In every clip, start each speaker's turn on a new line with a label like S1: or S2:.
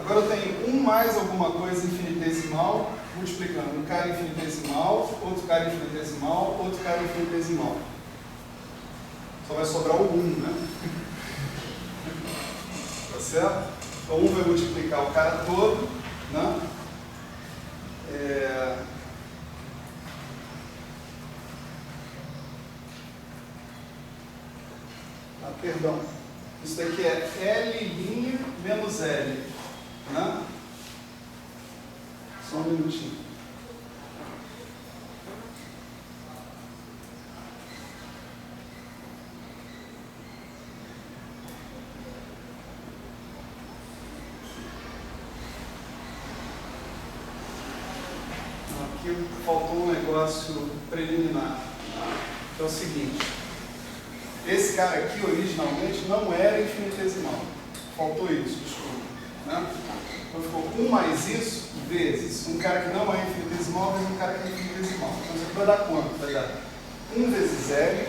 S1: Agora eu tenho um mais alguma coisa infinitesimal, multiplicando um cara infinitesimal, outro cara infinitesimal, outro cara infinitesimal. Só vai sobrar o 1, né? Tá certo? Então 1 vai multiplicar o cara todo, né? Perdão. Isso daqui é L' menos L, né? Só um minutinho. Aqui faltou um negócio preliminar. É o seguinte. Esse cara aqui, originalmente, não era infinitesimal. Faltou isso, desculpa. Né? Então ficou 1 mais isso, vezes um cara que não é infinitesimal, vezes um cara que é infinitesimal. Então isso aqui vai dar quanto? Vai dar 1 vezes L,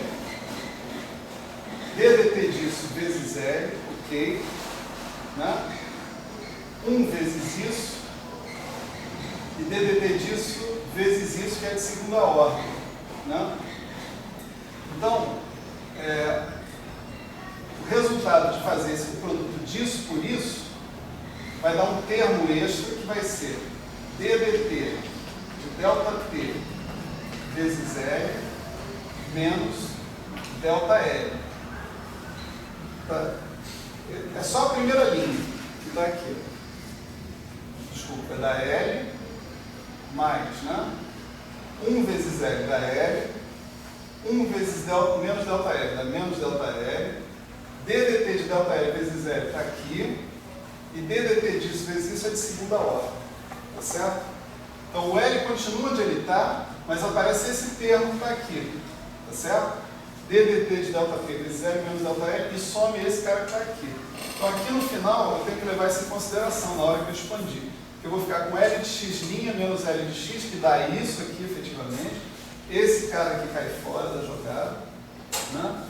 S1: ddt disso vezes L, ok. Né? 1 vezes isso, e ddt disso vezes isso, que é de segunda ordem. Né? Então, o resultado de fazer esse produto disso por isso vai dar um termo extra que vai ser ddt de ΔT vezes L menos ΔL. Tá? É só a primeira linha que está aqui. Desculpa, é da L mais, né? 1 vezes L da L, 1 vezes menos ΔL, dá menos ΔL, ddt de ΔL vezes L está aqui, e ddt disso vezes isso é de segunda ordem, tá certo? Então o L continua onde ele está, mas aparece esse termo que está aqui, tá certo? ddt de ΔT vezes L menos ΔL e some esse cara que está aqui. Então aqui no final eu tenho que levar isso em consideração na hora que eu expandir. Eu vou ficar com L de x' menos L de x, que dá isso aqui efetivamente. Esse cara aqui cai fora da jogada, né?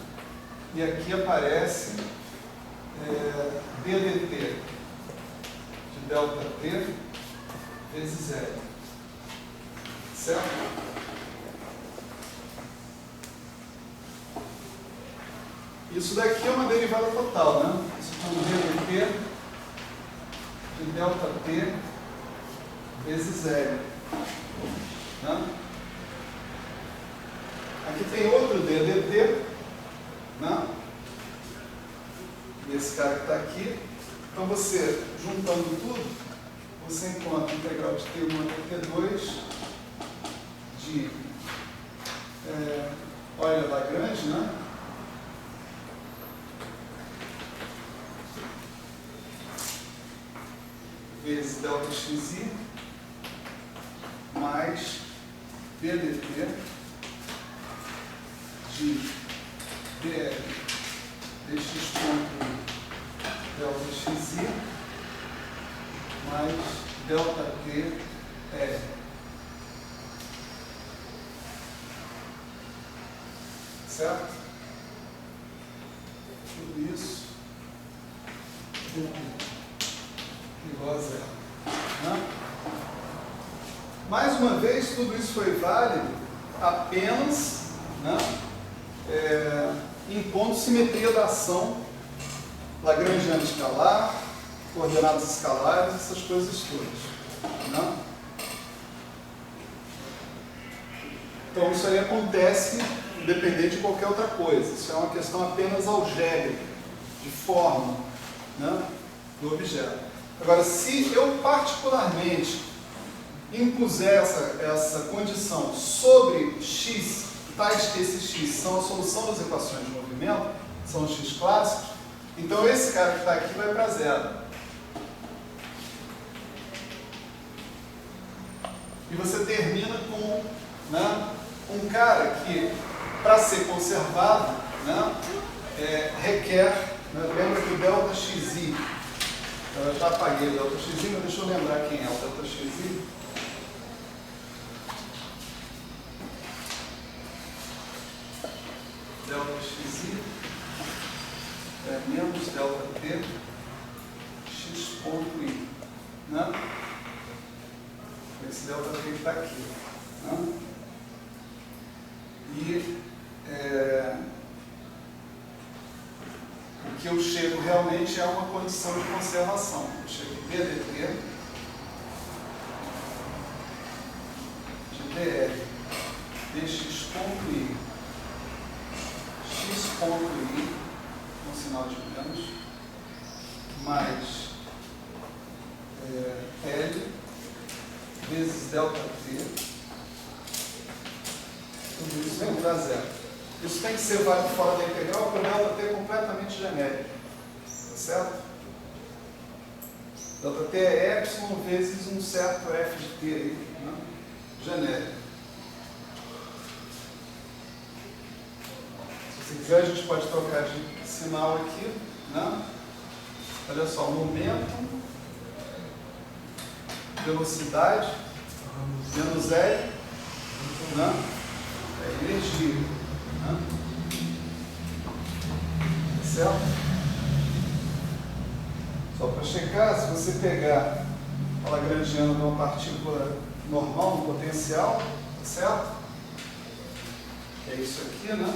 S1: E aqui aparece ddt de ΔT vezes L. Certo? Isso daqui é uma derivada total, né? Isso é um ddt de ΔT vezes L. Né? Aqui tem outro ddt, né? E esse cara que está aqui. Então você, juntando tudo, você encontra a integral de T1 até T2 de Euler Lagrange, né? Vezes ΔXi mais ddt de dl dx ponto ΔXi mais ΔT L. Certo? Tudo isso igual a zero. Né? Mais uma vez, tudo isso foi válido apenas, né, impondo simetria da ação lagrangiana escalar, coordenadas escalares, essas coisas todas. Né? Então isso aí acontece independente de qualquer outra coisa. Isso é uma questão apenas algébrica, de forma, né, do objeto. Agora, se eu particularmente impuser essa condição sobre x, tais que esses x são a solução das equações de movimento, são os x clássicos, então esse cara que está aqui vai para zero. E você termina com, né, um cara que, para ser conservado, né, requer, né, lembra que o ΔXi, eu já apaguei o ΔXi, mas deixa eu lembrar quem é o ΔXi. ΔXi é menos ΔT x ponto i. ΔT que está aqui. Né? E o que eu chego realmente é uma condição de conservação. Eu chego em ddt de dl dx ponto i, x ponto i, com sinal de menos, mais L vezes ΔT, tudo isso vem para zero. Isso tem que ser válido fora da integral, porque o ΔT é completamente genérico. Tá certo? ΔT é epsilon vezes um certo f de t aí, né? Genérico. Se você quiser, a gente pode trocar de sinal aqui, né? Olha só, momento, velocidade, menos L, né? É energia. Né? Certo? Só para checar, se você pegar a lagrangiana de uma partícula normal no potencial, tá certo? É isso aqui, né?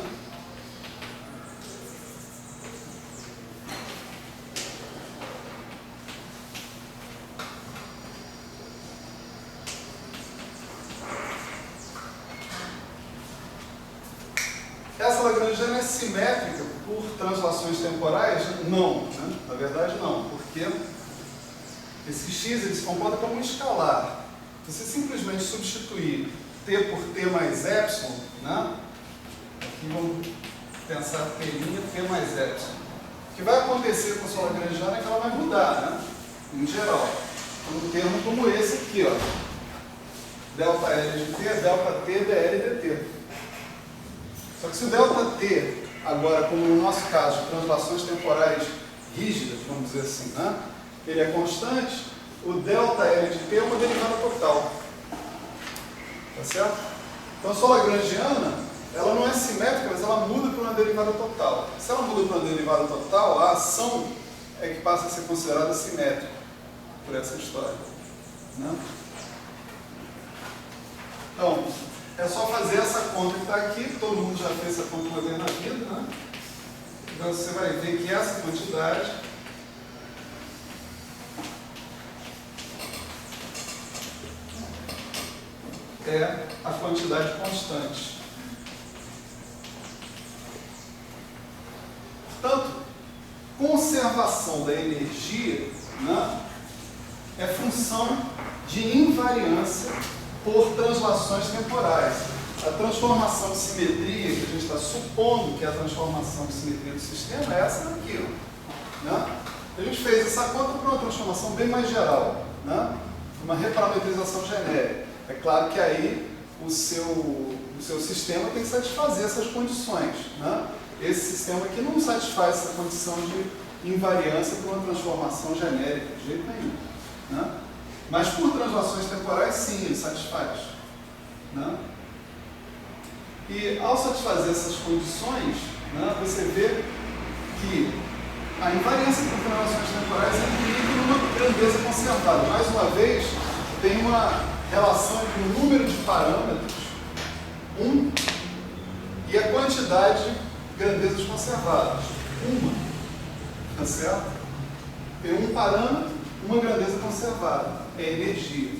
S1: Essa lagrangiana é simétrica por translações temporais? Não, né? Na verdade não, porque esse x ele se comporta como um escalar. Se você simplesmente substituir t por t mais epsilon, né? Aqui vamos pensar t' mais epsilon. O que vai acontecer com a sua lagrangiana é que ela vai mudar, né? Em geral. Um termo como esse aqui, ó. ΔL de t é ΔT dl dt. Só que se o ΔT, agora, como no nosso caso, translações temporais rígidas, vamos dizer assim, né? Ele é constante, o ΔL de t é uma derivada total. Tá certo? Então a sua lagrangiana, ela não é simétrica, mas ela muda para uma derivada total. Se ela muda para uma derivada total, a ação é que passa a ser considerada simétrica por essa história. Né? Então, é só fazer essa conta que está aqui, todo mundo já fez essa conta uma vez na vida, né? Então você vai ver que essa quantidade é a quantidade constante. Portanto, conservação da energia, né, é função de invariância por translações temporais. A transformação de simetria que a gente está supondo que é a transformação de simetria do sistema é essa daqui. Né? A gente fez essa conta para uma transformação bem mais geral, né? Uma reparametrização genérica. É claro que aí o seu sistema tem que satisfazer essas condições. Né? Esse sistema aqui não satisfaz essa condição de invariância por uma transformação genérica, de jeito nenhum. Né? Mas por translações temporais, sim, ele satisfaz. Né? E ao satisfazer essas condições, né, você vê que a invariância por translações temporais é equilíbrio numa grandeza conservada. Mais uma vez, tem uma relação entre o número de parâmetros, 1, e a quantidade de grandezas conservadas, 1. Tá certo? Tem um parâmetro, uma grandeza conservada, é energia.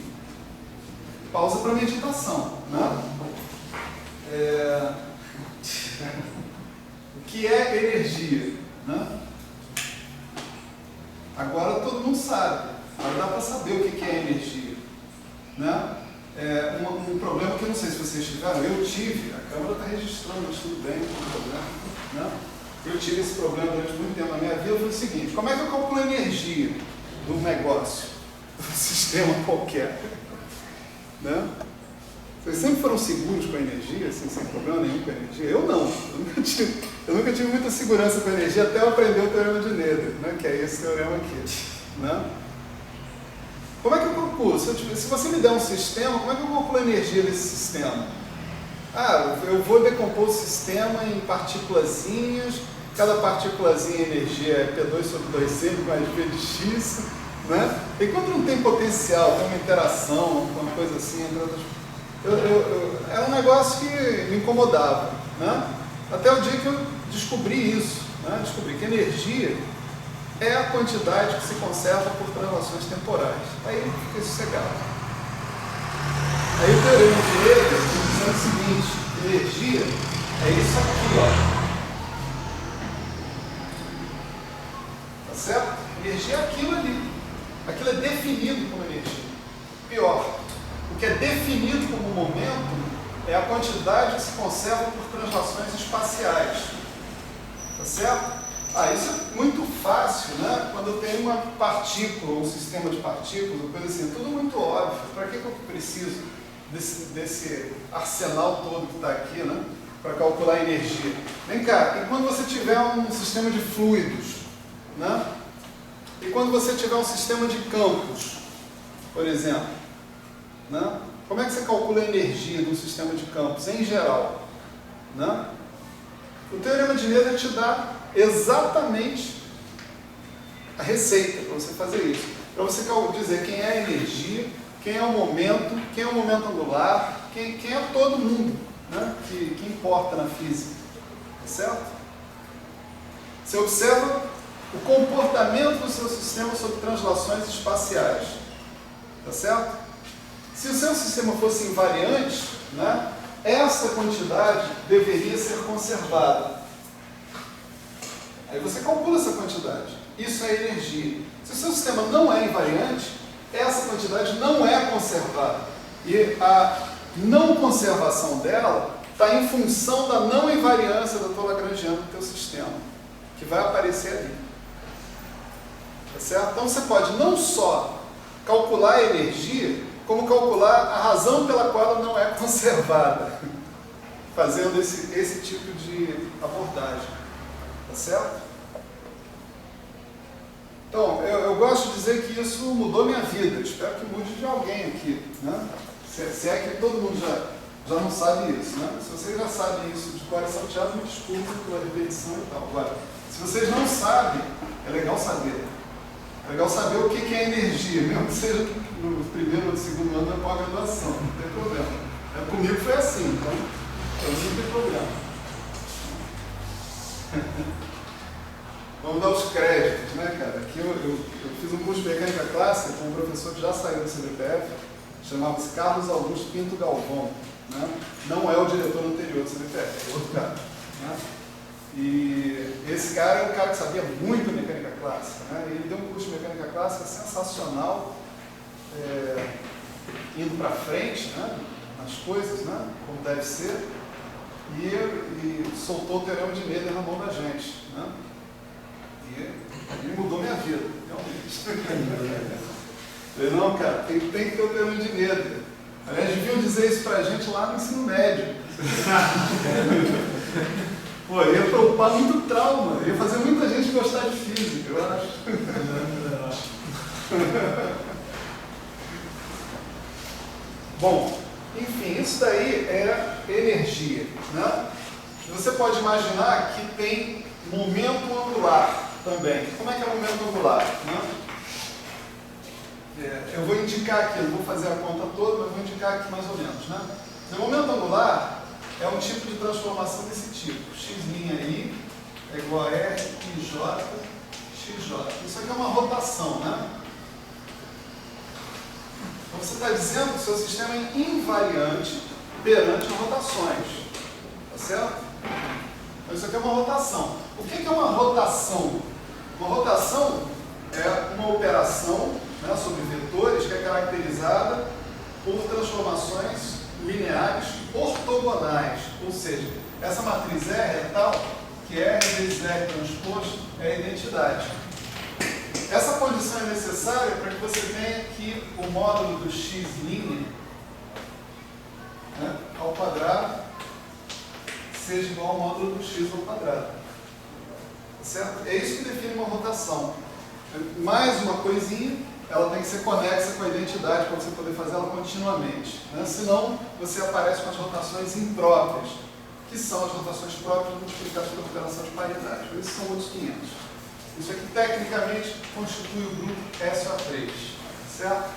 S1: Pausa para meditação. Né? O que é energia? Né? Agora todo mundo sabe, agora dá para saber o que é energia. Né? Um problema que eu não sei se vocês tiveram, eu tive, a câmera está registrando, mas tudo bem, não tem problema. Né? Eu tive esse problema durante muito tempo na minha vida. Foi o seguinte: como é que eu calculo a energia do negócio, do sistema qualquer? Né? Vocês sempre foram seguros com a energia, assim, sem problema nenhum com a energia? Eu não. Eu nunca tive muita segurança com a energia até eu aprender o teorema de Noether, né? Que é esse teorema aqui. Né? Como é que eu calculo? Se você me der um sistema, como é que eu calculo a energia desse sistema? Eu vou decompor o sistema em partículazinhas, cada partículazinha energia é P2 sobre 2C mais V de X, Né? Enquanto não tem potencial, tem uma interação, uma coisa assim, entre outras, era um negócio que me incomodava. Né? Até o dia que eu descobri isso. Né? Descobri que energia é a quantidade que se conserva por translações temporais. Aí eu fiquei sossegado. Aí o teorema de Gödel diz o seguinte: energia é isso aqui, ó. Tá certo? Energia é aquilo ali. Aquilo é definido como energia. Pior, o que é definido como momento é a quantidade que se conserva por translações espaciais. Tá certo? Isso é muito fácil, né? Quando eu tenho uma partícula, um sistema de partículas, uma coisa assim, tudo muito óbvio. Para que eu preciso desse arsenal todo que está aqui, né? Para calcular a energia? Vem cá, e quando você tiver um sistema de fluidos, né? E quando você tiver um sistema de campos, por exemplo, né? Como é que você calcula a energia de um sistema de campos, em geral? Né? O teorema de Gödel te dá exatamente a receita para você fazer isso. Para você dizer quem é a energia, quem é o momento angular, quem é todo mundo, né? que importa na física. Tá certo? Você observa o comportamento do seu sistema sob translações espaciais. Tá certo? Se o seu sistema fosse invariante, né, essa quantidade deveria ser conservada. Aí você calcula essa quantidade. Isso é energia. Se o seu sistema não é invariante, essa quantidade não é conservada. E a não conservação dela está em função da não invariância da tua lagrangiana do teu sistema, que vai aparecer ali. Tá certo? Então você pode não só calcular a energia, como calcular a razão pela qual ela não é conservada, fazendo esse tipo de abordagem. Tá certo? Então, eu gosto de dizer que isso mudou minha vida. Espero que mude de alguém aqui. Né? Se é que todo mundo já não sabe isso. Né? Se vocês já sabem isso de cor e salteado, me desculpem pela repetição e tal. Agora, se vocês não sabem, é legal saber. É legal saber o que é energia, mesmo que seja no primeiro ou no segundo ano da pós-graduação, não tem problema. Comigo foi assim, então não tem problema. Vamos dar os créditos, né, cara? Aqui eu fiz um curso de mecânica clássica com um professor que já saiu do CBPF, chamava-se Carlos Augusto Pinto Galvão. Né? Não é o diretor anterior do CBPF, é outro cara. Né? E esse cara é um cara que sabia muito mecânica clássica. Né? Ele deu um curso de mecânica clássica sensacional, indo para frente, né? Nas coisas, né? Como deve ser, e soltou o teorema de Gödel na mão da gente. Né? E ele mudou minha vida, realmente. Falei, não, cara, tem que ter o teorema de Gödel. Aliás, deviam dizer isso pra gente lá no ensino médio. Pô, ia preocupar muito trauma, ia fazer muita gente gostar de física, eu acho. Bom, enfim, isso daí é energia. Né? Você pode imaginar que tem momento angular também. Como é que é o momento angular? Né? Eu vou indicar aqui, não vou fazer a conta toda, mas vou indicar aqui mais ou menos. Né? O momento angular é um tipo de transformação desse tipo. X' I é igual a R, I, J, XJ. Isso aqui é uma rotação, né? Então você está dizendo que o seu sistema é invariante perante rotações. Tá certo? Então isso aqui é uma rotação. O que é uma rotação? Uma rotação é uma operação, né, sobre vetores que é caracterizada por transformações lineares ortogonais. Ou seja, essa matriz R é tal que R vezes R transposto é a identidade. Essa condição é necessária para que você tenha que o módulo do x', né, ao quadrado seja igual ao módulo do x ao quadrado. Certo? É isso que define uma rotação. Mais uma coisinha, ela tem que ser conexa com a identidade para você poder fazer ela continuamente. Né? Senão, você aparece com as rotações impróprias, que são as rotações próprias multiplicadas pela operação de paridade. Esses são outros 500. Isso aqui tecnicamente constitui o grupo SO3, certo?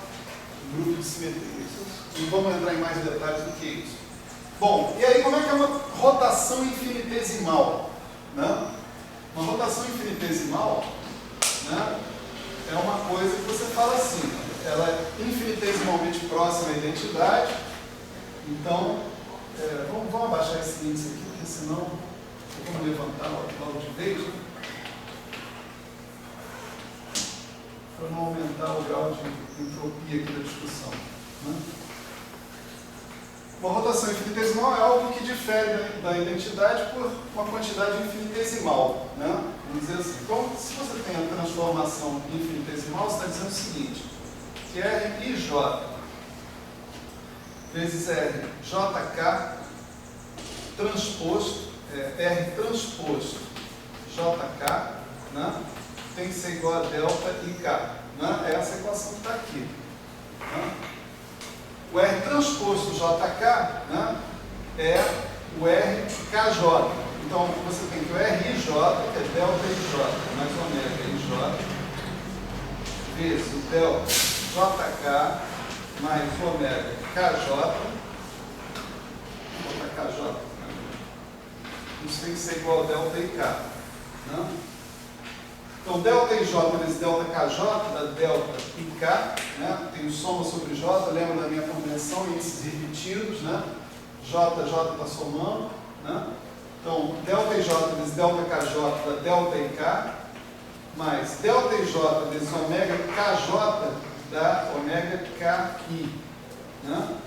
S1: O grupo de simetrias. Não vamos entrar em mais detalhes do que isso. Bom, e aí como é que é uma rotação infinitesimal? Né? Uma rotação infinitesimal, né, é uma coisa que você fala assim, ela é infinitesimalmente próxima à identidade. Então, vamos abaixar esse índice aqui, porque senão vamos levantar logo de vez, né? Para não aumentar o grau de entropia aqui da discussão. Né? Uma rotação infinitesimal é algo que difere da identidade por uma quantidade infinitesimal. Né? Vamos dizer assim. Então, se você tem a transformação infinitesimal, você está dizendo o seguinte, que R i J vezes R JK transposto, R transposto JK, né, tem que ser igual a delta IK. Né? É essa equação que está aqui. Né? O R transposto JK, né, é o R KJ. Então, você tem que o RIJ, que é delta IJ, mais ômega IJ, vezes o delta JK, mais ômega KJ, KJ, isso tem que ser igual a delta IK. Né? Então, delta IJ vezes delta KJ dá delta IK, né? Tem soma sobre J, lembra da minha convenção, índices repetidos, né? J está somando, né? Então, delta IJ vezes delta KJ dá delta IK, mais delta IJ vezes ômega KJ dá ômega KI, né?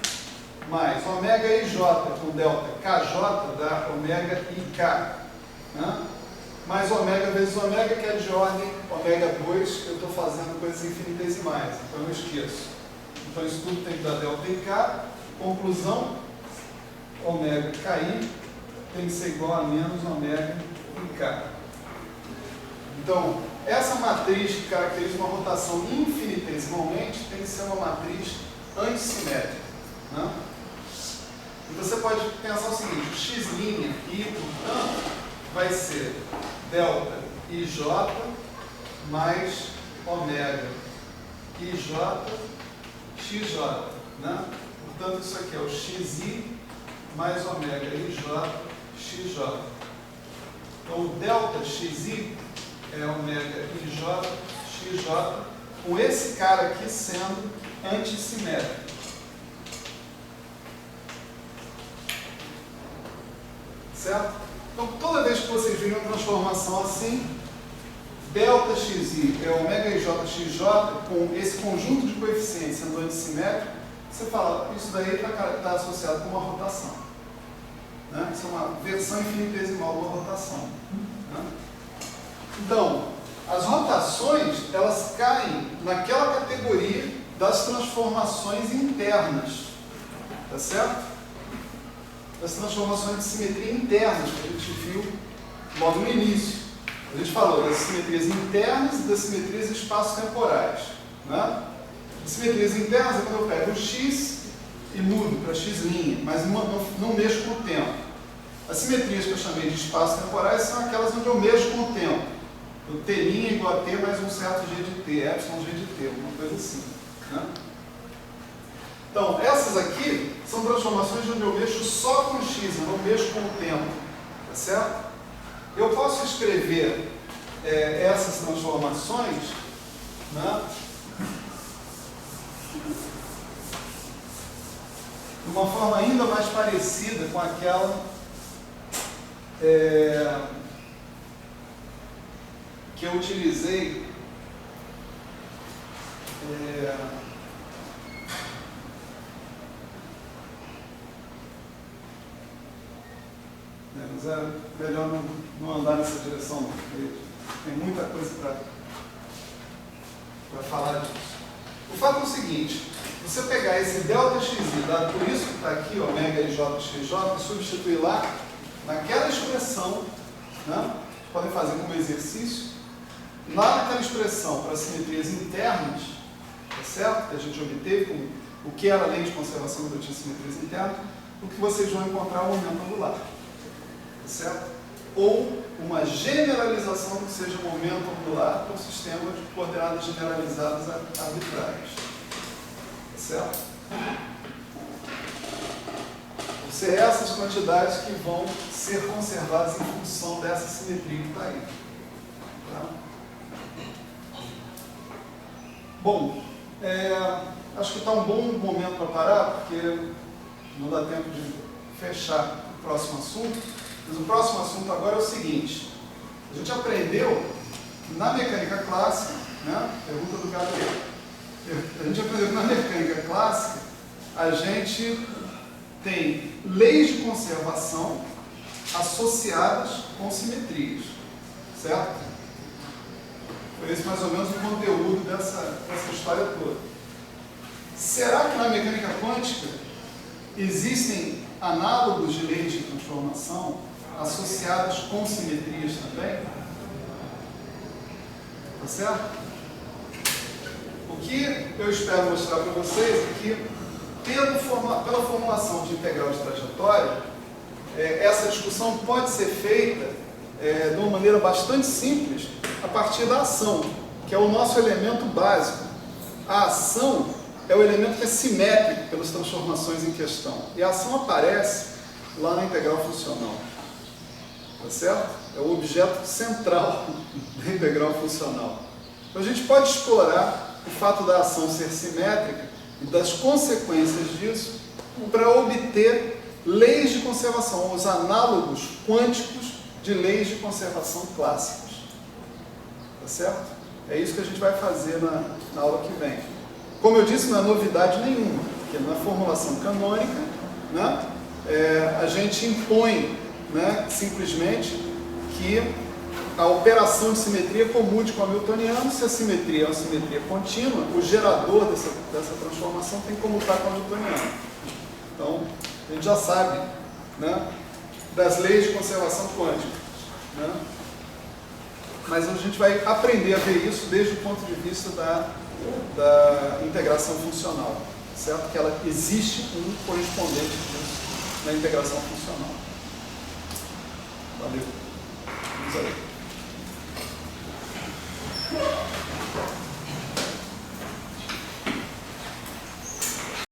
S1: Mais ômega IJ com delta KJ dá ômega IK, né? Mais ômega vezes ômega, que é de ordem ômega 2, eu estou fazendo coisas infinitesimais, então eu esqueço. Então isso tudo tem que dar delta IK, conclusão, ômega KI tem que ser igual a menos ômega IK. Então, essa matriz que caracteriza uma rotação infinitesimalmente tem que ser uma matriz antissimétrica. Né? E você pode pensar o seguinte, o x' i, portanto, vai ser delta IJ mais ômega IJ XJ. Né? Portanto, isso aqui é o XI mais ômega IJ XJ. Então, o delta XI é ômega IJ XJ, com esse cara aqui sendo antissimétrico. Certo? Então, toda vez que vocês virem uma transformação assim, delta xi é ômega ij xj, com esse conjunto de coeficientes sendo antissimétrico, você fala, isso daí está associado com uma rotação. Né? Isso é uma versão infinitesimal de uma rotação. Né? Então, as rotações, elas caem naquela categoria das transformações internas. Tá certo? Das transformações de simetria internas, que a gente viu logo no início. A gente falou das simetrias internas e das simetrias espaço-temporais. Né? As simetrias internas é quando eu pego o x e mudo para x', mas não mexo com o tempo. As simetrias que eu chamei de espaço-temporais são aquelas onde eu mexo com o tempo. O t' igual a t mais um certo g de t, epsilon g de t, alguma coisa assim. Né? Então, essas aqui são transformações onde eu mexo só com x, eu não mexo com o tempo. Tá certo? Eu posso escrever essas transformações, né, de uma forma ainda mais parecida com aquela que eu utilizei mas é melhor não andar nessa direção, porque tem muita coisa para falar disso. O fato é o seguinte, você pegar esse delta xi, dado por isso que está aqui, ômega ij xj, e substituir lá, naquela expressão, né, podem fazer como exercício, lá naquela expressão para simetrias internas, tá certo? Que a gente obteve, com o que era a lei de conservação quando eu tinha simetrias internas, o que vocês vão encontrar é o momento angular. Certo? Ou uma generalização do que seja momento angular para um sistema de coordenadas generalizadas arbitrárias. Certo? Vão ser essas quantidades que vão ser conservadas em função dessa simetria que está aí. Tá? Bom, acho que está um bom momento para parar, porque não dá tempo de fechar o próximo assunto. Mas o próximo assunto agora é o seguinte: a gente aprendeu na mecânica clássica, né? Pergunta do Gabriel. A gente aprendeu que na mecânica clássica a gente tem leis de conservação associadas com simetrias, certo? Foi esse mais ou menos o conteúdo dessa história toda. Será que na mecânica quântica existem análogos de leis de transformação associados com simetrias também? Tá certo? O que eu espero mostrar para vocês é que, pela formulação de integral de trajetória, essa discussão pode ser feita de uma maneira bastante simples a partir da ação, que é o nosso elemento básico. A ação é o elemento que é simétrico pelas transformações em questão. E a ação aparece lá na integral funcional. Tá certo? É o objeto central da integral funcional. Então a gente pode explorar o fato da ação ser simétrica e das consequências disso para obter leis de conservação, os análogos quânticos de leis de conservação clássicos. Tá certo? É isso que a gente vai fazer na aula que vem. Como eu disse, não é novidade nenhuma, porque na formulação canônica, né, a gente impõe, né, simplesmente que a operação de simetria comude com o hamiltoniano. Se a simetria é uma simetria contínua, o gerador dessa transformação tem que comutar com o hamiltoniano. Então, a gente já sabe, né, das leis de conservação quântica. Né? Mas a gente vai aprender a ver isso desde o ponto de vista da integração funcional, certo? Que ela existe um correspondente disso na integração funcional. Valeu. Vamos aí.